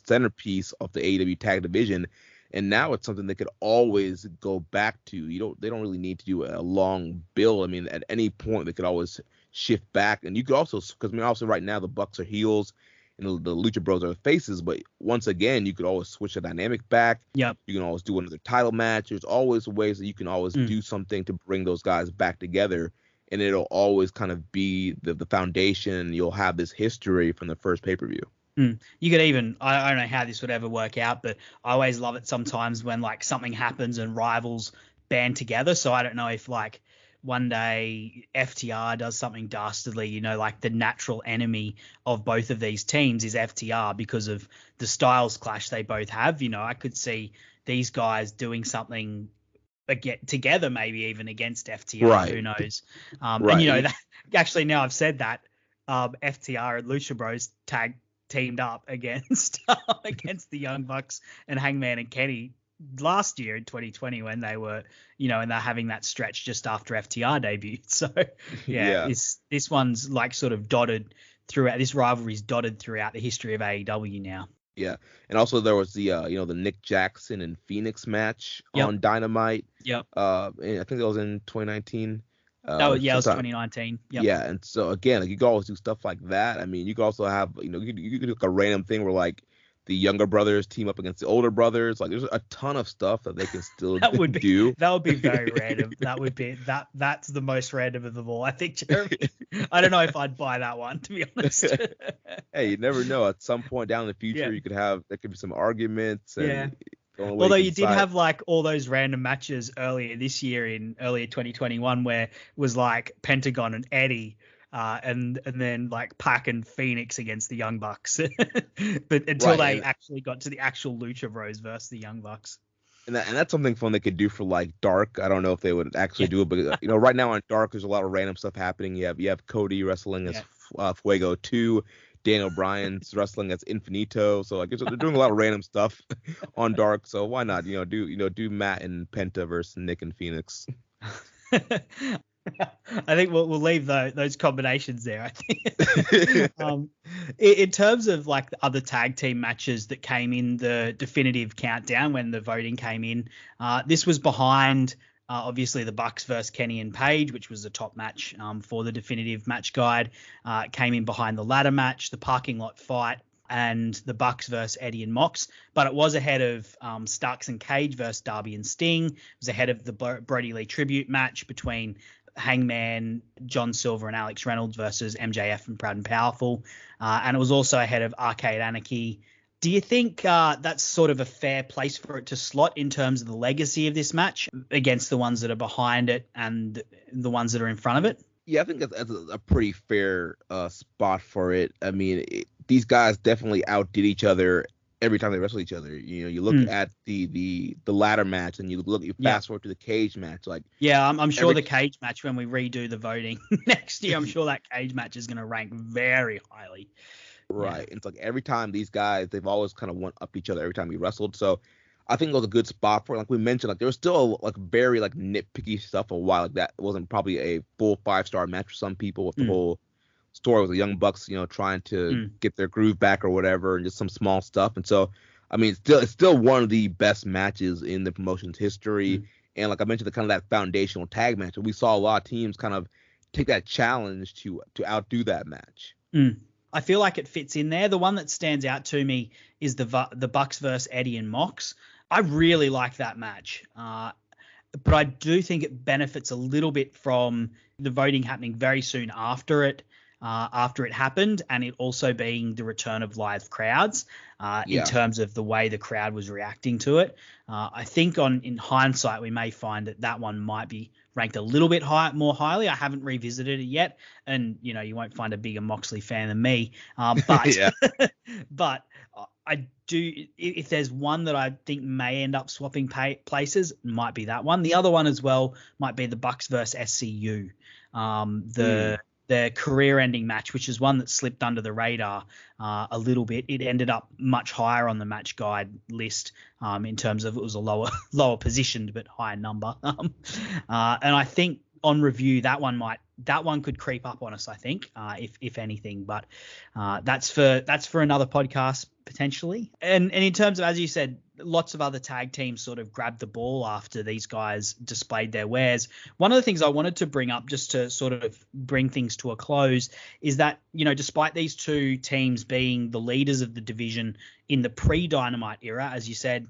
centerpiece of the AEW tag division. And now it's something they could always go back to. They don't really need to do a long build. I mean, at any point they could always shift back. And you could also, because also right now the Bucks are heels and the Lucha Bros are the faces. But once again, you could always switch the dynamic back. Yep. You can always do another title match. There's always ways that you can always do something to bring those guys back together. And it'll always kind of be the foundation. You'll have this history from the first pay-per-view. You could even, I don't know how this would ever work out, but I always love it sometimes when like something happens and rivals band together. So I don't know if like one day FTR does something dastardly, like the natural enemy of both of these teams is FTR because of the styles clash they both have. I could see these guys doing something together, maybe even against FTR. Right. Who knows? Right. And that, actually now I've said that, FTR and Lucha Bros teamed up against the Young Bucks and Hangman and Kenny last year in 2020 when they were, and they're having that stretch just after FTR debuted. So this one's like sort of dotted throughout. This rivalry's dotted throughout the history of AEW now. Yeah, and also there was the the Nick Jackson and Phoenix match on Dynamite. Yep. And I think that was in 2019. It was 2019. Yep. Yeah, and so again, like you could always do stuff like that. I mean, you could also have you could do like a random thing where like the younger brothers team up against the older brothers. Like there's a ton of stuff that they can still do. That would be very random. That's the most random of them all, I think, Jeremy. I don't know if I'd buy that one, to be honest. Hey, you never know. At some point down in the future, there could be some arguments. And although you did have like all those random matches earlier this year in earlier 2021 where it was like Pentagon and Eddie. And then like Pac and Phoenix against the Young Bucks, but until they actually got to the actual Lucha Bros versus the Young Bucks. And that's something fun they could do for like Dark. I don't know if they would actually do it, but right now on Dark there's a lot of random stuff happening. You have Cody wrestling as Fuego 2, Daniel Bryan's wrestling as Infinito. So like they're doing a lot of random stuff on Dark. So why not do Matt and Penta versus Nick and Phoenix. I think we'll leave those combinations there. I think. In terms of like the other tag team matches that came in the definitive countdown when the voting came in, this was behind obviously the Bucks versus Kenny and Page, which was the top match for the definitive match guide. Came in behind the ladder match, the parking lot fight, and the Bucks versus Eddie and Mox, but it was ahead of Starks and Cage versus Darby and Sting. It was ahead of the Brody Lee tribute match between Hangman, John Silver, and Alex Reynolds versus MJF and Proud and Powerful. And it was also ahead of Arcade Anarchy. Do you think that's sort of a fair place for it to slot in terms of the legacy of this match against the ones that are behind it and the ones that are in front of it? Yeah, I think that's a pretty fair spot for it. I mean, these guys definitely outdid each other every time they wrestle each other. You look at the ladder match and you fast forward to the cage match. Like I'm sure the cage match, when we redo the voting next year, I'm sure that cage match is going to rank very highly. Right. Yeah. It's like every time these guys, they've always kind of went up each other every time we wrestled. So I think it was a good spot for it. Like we mentioned, like there was still like very like nitpicky stuff a while. Like that wasn't probably a full 5-star match for some people with the whole story with the Young Bucks, trying to get their groove back or whatever, and just some small stuff. And so, I mean, it's still one of the best matches in the promotion's history. And like I mentioned, the kind of that foundational tag match, and we saw a lot of teams kind of take that challenge to outdo that match. I feel like it fits in there. The one that stands out to me is the Bucks versus Eddie and Mox. I really like that match, but I do think it benefits a little bit from the voting happening very soon after it happened, and it also being the return of live crowds in terms of the way the crowd was reacting to it. I think in hindsight, we may find that one might be ranked a little bit more highly. I haven't revisited it yet, and you won't find a bigger Moxley fan than me. But but I do. If there's one that I think may end up swapping places, it might be that one. The other one as well might be the Bucks versus SCU. The career-ending match, which is one that slipped under the radar a little bit. It ended up much higher on the match guide list in terms of it was a lower positioned but higher number. And I think on review that one could creep up on us, I think, if anything. But that's for another podcast potentially. And in terms of, as you said, lots of other tag teams sort of grabbed the ball after these guys displayed their wares. One of the things I wanted to bring up just to sort of bring things to a close is that, despite these two teams being the leaders of the division in the pre-Dynamite era, as you said,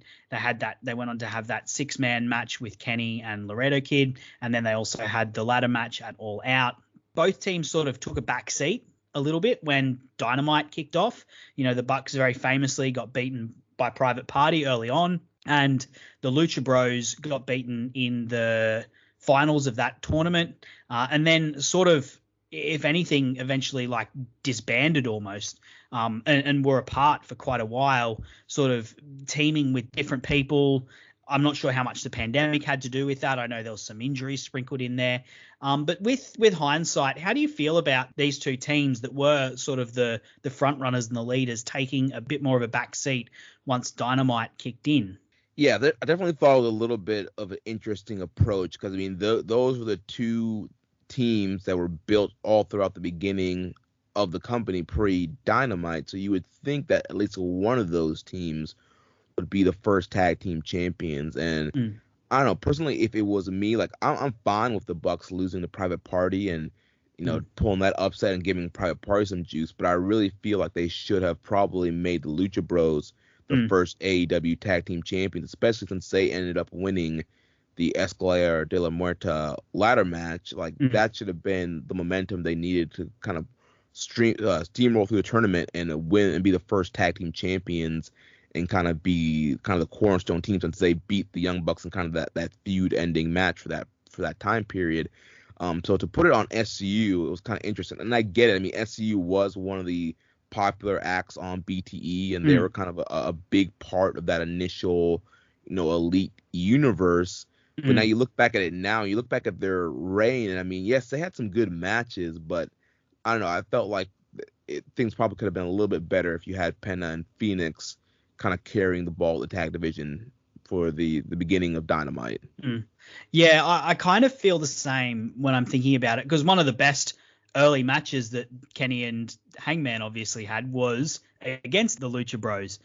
they went on to have that 6-man match with Kenny and Laredo Kid, and then they also had the ladder match at All Out. Both teams sort of took a back seat a little bit when Dynamite kicked off. The Bucks very famously got beaten by Private Party early on, and the Lucha Bros got beaten in the finals of that tournament, and then sort of, if anything, eventually like disbanded almost, and were apart for quite a while, sort of teaming with different people. I'm not sure how much the pandemic had to do with that. I know there was some injuries sprinkled in there. But with hindsight, how do you feel about these two teams that were sort of the front runners and the leaders taking a bit more of a back seat once Dynamite kicked in? Yeah, I definitely thought it was a little bit of an interesting approach because, I mean, those were the two teams that were built all throughout the beginning of the company pre-Dynamite. So you would think that at least one of those teams would be the first tag team champions. And I don't know, personally, if it was me, like I'm fine with the Bucks losing to Private Party and pulling that upset and giving Private Party some juice. But I really feel like they should have probably made the Lucha Bros the first AEW tag team champions, especially since they ended up winning the Escalera de la Muerta ladder match. Like that should have been the momentum they needed to kind of steamroll through the tournament and win and be the first tag team champions and kind of be kind of the cornerstone team since they beat the Young Bucks in kind of that feud ending match for that time period. So to put it on SCU, it was kind of interesting. And I get it. I mean, SCU was one of the popular acts on BTE, and they were kind of a big part of that initial, elite universe. But now you look back at it now, you look back at their reign, and I mean, yes, they had some good matches, but I don't know. I felt like things probably could have been a little bit better if you had Penta and Phoenix kind of carrying the ball of the tag division for the beginning of Dynamite. Yeah, I kind of feel the same when I'm thinking about it, because one of the best early matches that Kenny and Hangman obviously had was against the Lucha Bros.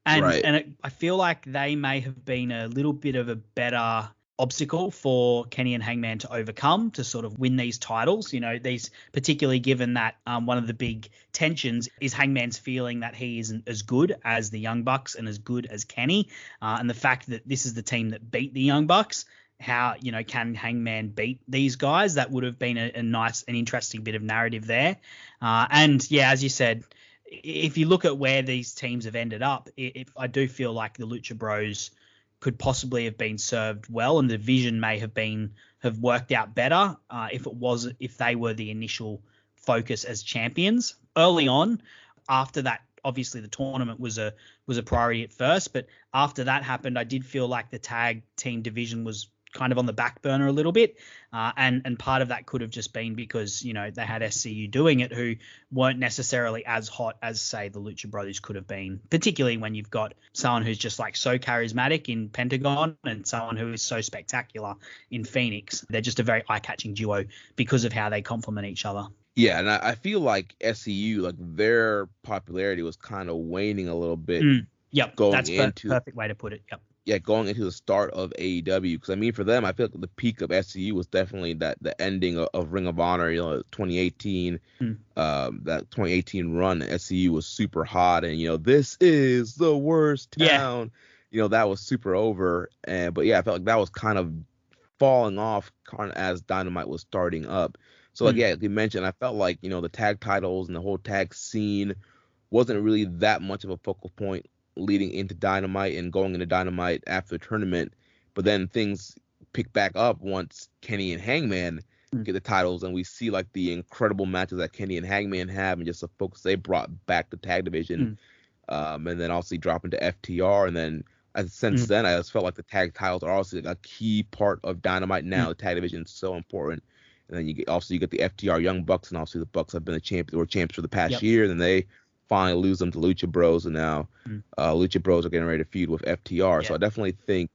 And I feel like they may have been a little bit of a better obstacle for Kenny and Hangman to overcome to sort of win these titles. These, particularly given that one of the big tensions is Hangman's feeling that he isn't as good as the Young Bucks and as good as Kenny. And the fact that this is the team that beat the Young Bucks, how, can Hangman beat these guys? That would have been a nice and interesting bit of narrative there. And yeah, as you said, if you look at where these teams have ended up, I do feel like the Lucha Bros could possibly have been served well, and the division may have worked out better if they were the initial focus as champions early on. After that, obviously the tournament was a priority at first, but after that happened, I did feel like the tag team division was kind of on the back burner a little bit. And part of that could have just been because, they had SCU doing it, who weren't necessarily as hot as, say, the Lucha Brothers could have been, particularly when you've got someone who's just like so charismatic in Pentagon and someone who is so spectacular in Phoenix. They're just a very eye-catching duo because of how they complement each other. Yeah, and I feel like SCU, like their popularity was kind of waning a little bit. Yep, that's the perfect way to put it. Yep. Yeah, going into the start of AEW, because I mean, for them, I feel like the peak of SCU was definitely the ending of Ring of Honor. 2018, that 2018 run, SCU was super hot, and this is the worst town. Yeah. That was super over, but yeah, I felt like that was kind of falling off kind of as Dynamite was starting up. So like you mentioned, I felt like the tag titles and the whole tag scene wasn't really that much of a focal point leading into Dynamite and going into Dynamite after the tournament, but then things pick back up once Kenny and Hangman get the titles, and we see like the incredible matches that Kenny and Hangman have, and just the focus they brought back the tag division, and then also drop into FTR, and then since then I just felt like the tag titles are also like a key part of Dynamite now. The tag division is so important, and then you get the FTR Young Bucks, and obviously the Bucks have been the champions for the past year, and then they finally lose them to Lucha Bros, and now Lucha Bros are getting ready to feud with FTR. So I definitely think,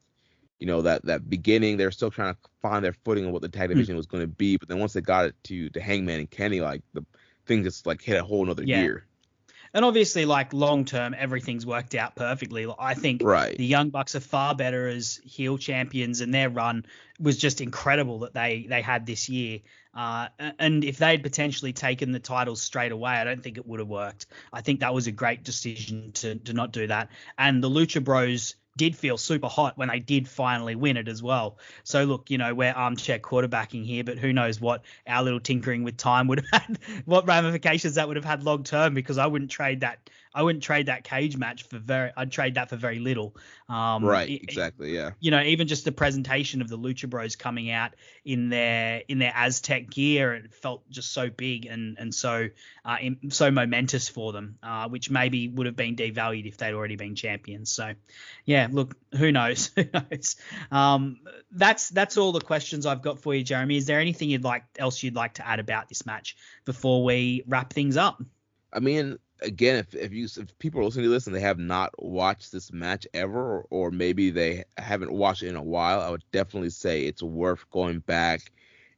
that beginning, they're still trying to find their footing on what the tag division was going to be. But then once they got it to Hangman and Kenny, like the thing just like hit a whole nother gear. And obviously, like long term, everything's worked out perfectly. I think the Young Bucks are far better as heel champions, and their run was just incredible that they had this year. And if they'd potentially taken the titles straight away, I don't think it would have worked. I think that was a great decision to not do that. And the Lucha Bros did feel super hot when they did finally win it as well. So look, we're armchair quarterbacking here, but who knows what our little tinkering with time would have had, what ramifications that would have had long term, because I wouldn't trade that cage match I'd trade that for very little. Exactly. Yeah. Even just the presentation of the Lucha Bros coming out in their Aztec gear, it felt just so big and so momentous for them, which maybe would have been devalued if they'd already been champions. So yeah, look, who knows? That's all the questions I've got for you, Jeremy. Is there anything else you'd like to add about this match before we wrap things up? I mean, again, if people are listening to this and they have not watched this match ever, or maybe they haven't watched it in a while, I would definitely say it's worth going back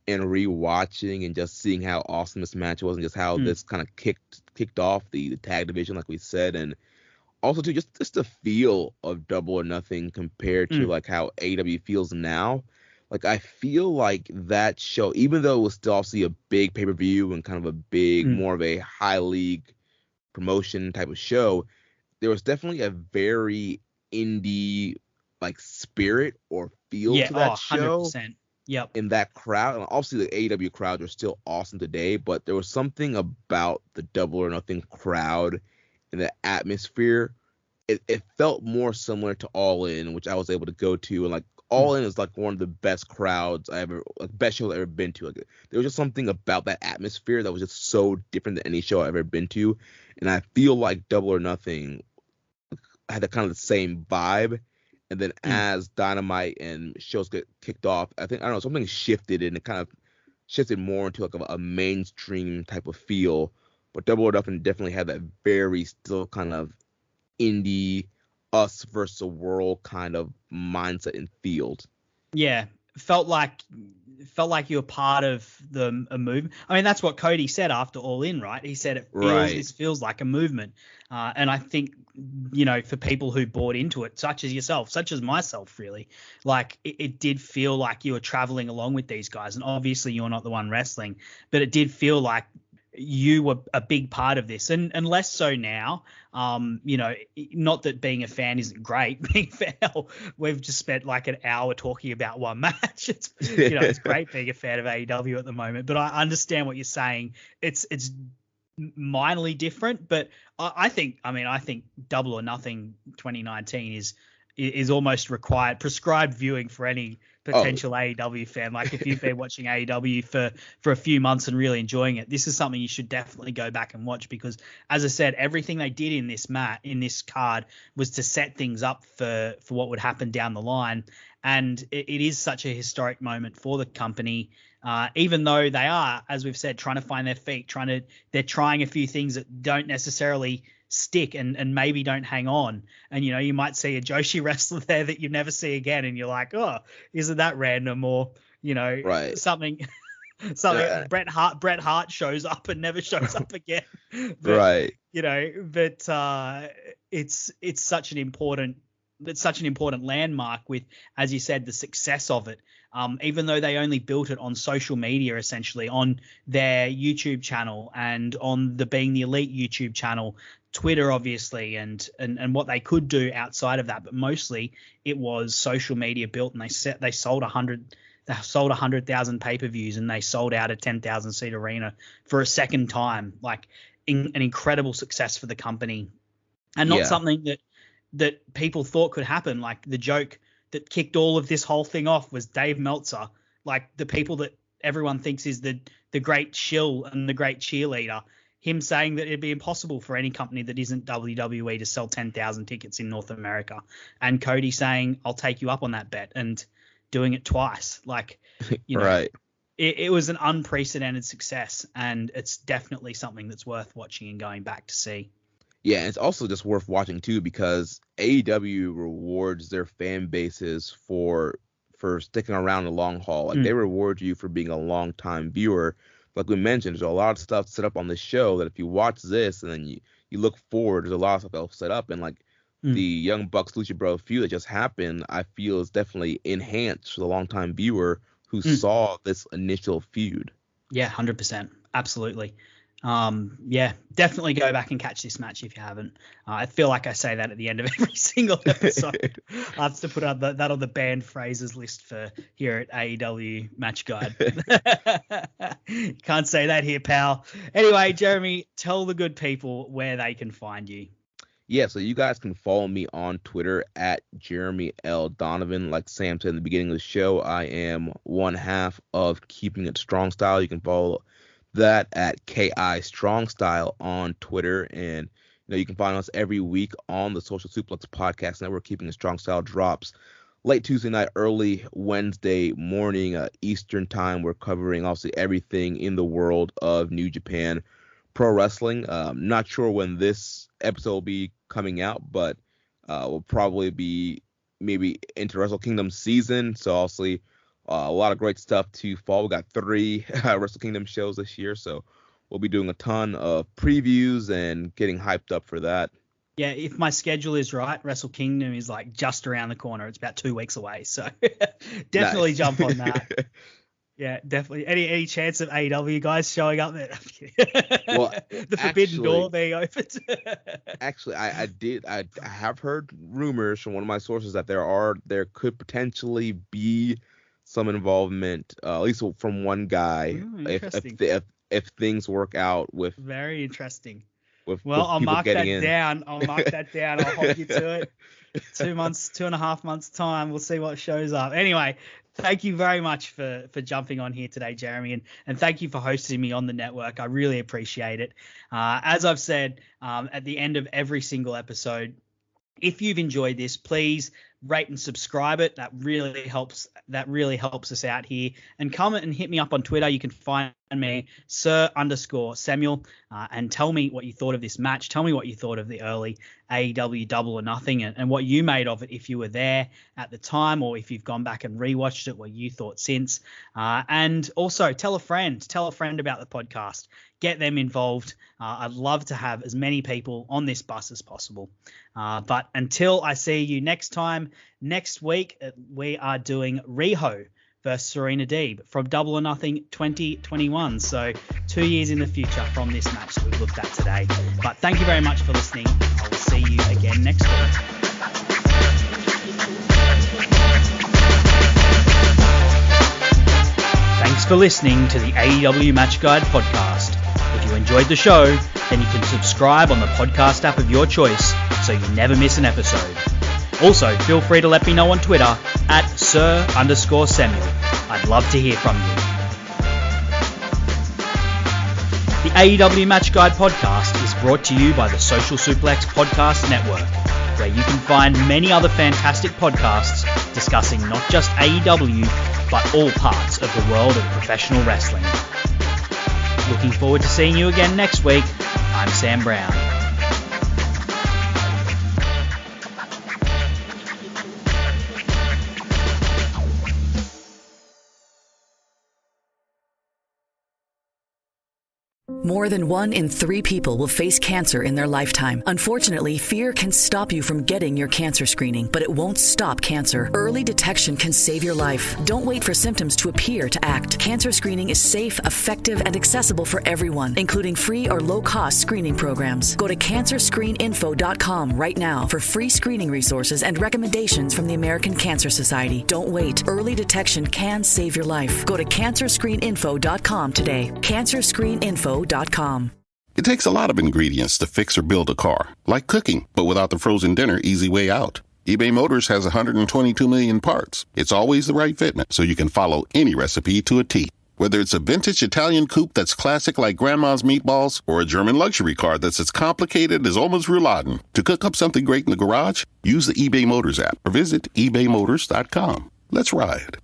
and rewatching and just seeing how awesome this match was and just how this kind of kicked off the tag division, like we said, and also too just the feel of Double or Nothing compared to like how AEW feels now. Like I feel like that show, even though it was still obviously a big pay-per-view and kind of a big, more of a high league promotion type of show, there was definitely a very indie like spirit or feel to that show. 100%. Yep. In that crowd. And obviously the AEW crowds are still awesome today, but there was something about the Double or Nothing crowd and the atmosphere. It felt more similar to All In, which I was able to go to, and like All In is like one of the best crowds best shows I've ever been to. Like there was just something about that atmosphere that was just so different than any show I've ever been to, and I feel like Double or Nothing had the kind of the same vibe. And then as Dynamite and shows get kicked off, I don't know, something shifted and it kind of shifted more into like a mainstream type of feel. But Double or Nothing definitely had that very still kind of indie, us versus the world kind of mindset and field. Yeah, felt like you were part of a movement. I mean, that's what Cody said after All In, right? He said this feels like a movement. And I think, for people who bought into it, such as yourself, such as myself, really, like it did feel like you were traveling along with these guys. And obviously you're not the one wrestling, but it did feel like you were a big part of this, and less so now. Not that being a fan isn't great. Being fair, we've just spent like an hour talking about one match. It's it's great being a fan of AEW at the moment, but I understand what you're saying. It's minorly different, but I think Double or Nothing 2019 is almost prescribed viewing for any potential AEW fan. Like if you've been watching AEW for a few months and really enjoying it, this is something you should definitely go back and watch, because as I said, everything they did in this card was to set things up for what would happen down the line. And it is such a historic moment for the company, even though they are, as we've said, trying to find their feet, they're trying a few things that don't necessarily stick and maybe don't hang on. And you might see a Joshi wrestler there that you never see again, and you're like, oh, isn't that random? Or something Bret Hart shows up and never shows up again. But, it's such an important landmark with, as you said, the success of it. Even though they only built it on social media, essentially on their YouTube channel and on the Being the Elite YouTube channel, Twitter, obviously, and what they could do outside of that, but mostly it was social media built, and they sold 100,000 pay-per-views, and they sold out a 10,000 seat arena for a second time. Like an incredible success for the company, and not something that people thought could happen. Like the joke that kicked all of this whole thing off was Dave Meltzer, like the people that everyone thinks is the great shill and the great cheerleader. Him saying that it'd be impossible for any company that isn't WWE to sell 10,000 tickets in North America. And Cody saying, I'll take you up on that bet, and doing it twice. Like, it was an unprecedented success, and it's definitely something that's worth watching and going back to see. Yeah, and it's also just worth watching too, because AEW rewards their fan bases for sticking around the long haul. Like they reward you for being a long-time viewer. Like we mentioned, there's a lot of stuff set up on this show that if you watch this and then you look forward, there's a lot of stuff that'll set up. And like the Young Bucks Lucha Bros feud that just happened, I feel is definitely enhanced for the longtime viewer who saw this initial feud. Yeah, 100%. Absolutely. Definitely go back and catch this match if you haven't. I feel like I say that at the end of every single episode. I have to put that on the banned phrases list for here at AEW Match Guide. Can't say that here, pal. Anyway, Jeremy, tell the good people where they can find you. Yeah, so you guys can follow me on Twitter at Jeremy L. Donovan. Like Sam said in the beginning of the show, I am one half of Keeping It Strong Style. You can follow that at KI Strong Style on Twitter, and you can find us every week on the Social Suplex Podcast Network. Keeping It Strong Style drops late Tuesday night, early Wednesday morning Eastern time. We're covering obviously everything in the world of New Japan Pro Wrestling. Not sure when this episode will be coming out, but we'll probably be maybe into Wrestle Kingdom season, so obviously A lot of great stuff to fall. We got 3 Wrestle Kingdom shows this year, so we'll be doing a ton of previews and getting hyped up for that. Yeah, if my schedule is right, Wrestle Kingdom is like just around the corner. It's about 2 weeks away, so definitely Nice. jump on that. Yeah, definitely. Any chance of AEW guys showing up there? Well, the forbidden door being opened. Actually, I have heard rumors from one of my sources that there could potentially be some involvement, at least from one guy, if things work out with. Very interesting. With I'll people mark that getting in. down. I'll hold you to it. 2.5 months time. We'll see what shows up. Anyway, thank you very much for jumping on here today, Jeremy, and thank you for hosting me on the network. I really appreciate it. As I've said at the end of every single episode, if you've enjoyed this, please rate and subscribe it. That really helps us out here. And comment and hit me up on Twitter. You can find me Sir_Samuel, and tell me what you thought of this match. Tell me what you thought of the early AEW Double or Nothing, and what you made of it if you were there at the time, or if you've gone back and rewatched it, what you thought since. And also tell a friend about the podcast. Get them involved. I'd love to have as many people on this bus as possible. But until I see you next week, we are doing Riho versus Serena Deeb from Double or Nothing 2021. So 2 years in the future from this match that we've looked at today. But thank you very much for listening. I will see you again next week. Thanks for listening to the AEW Match Guide podcast. If you enjoyed the show, then you can subscribe on the podcast app of your choice so you never miss an episode. Also, feel free to let me know on Twitter at Sir_Samuel. I'd love to hear from you. The AEW Match Guide podcast is brought to you by the Social Suplex Podcast Network, where you can find many other fantastic podcasts discussing not just AEW, but all parts of the world of professional wrestling. Looking forward to seeing you again next week. I'm Sam Brown. More than 1 in 3 people will face cancer in their lifetime. Unfortunately, fear can stop you from getting your cancer screening, but it won't stop cancer. Early detection can save your life. Don't wait for symptoms to appear to act. Cancer screening is safe, effective, and accessible for everyone, including free or low-cost screening programs. Go to cancerscreeninfo.com right now for free screening resources and recommendations from the American Cancer Society. Don't wait. Early detection can save your life. Go to cancerscreeninfo.com today. Cancerscreeninfo.com. It takes a lot of ingredients to fix or build a car, like cooking, but without the frozen dinner easy way out. eBay Motors has 122 million parts. It's always the right fitment, so you can follow any recipe to a T. Whether it's a vintage Italian coupe that's classic like Grandma's meatballs, or a German luxury car that's as complicated as Oma's rouladen, to cook up something great in the garage, use the eBay Motors app or visit ebaymotors.com. Let's ride.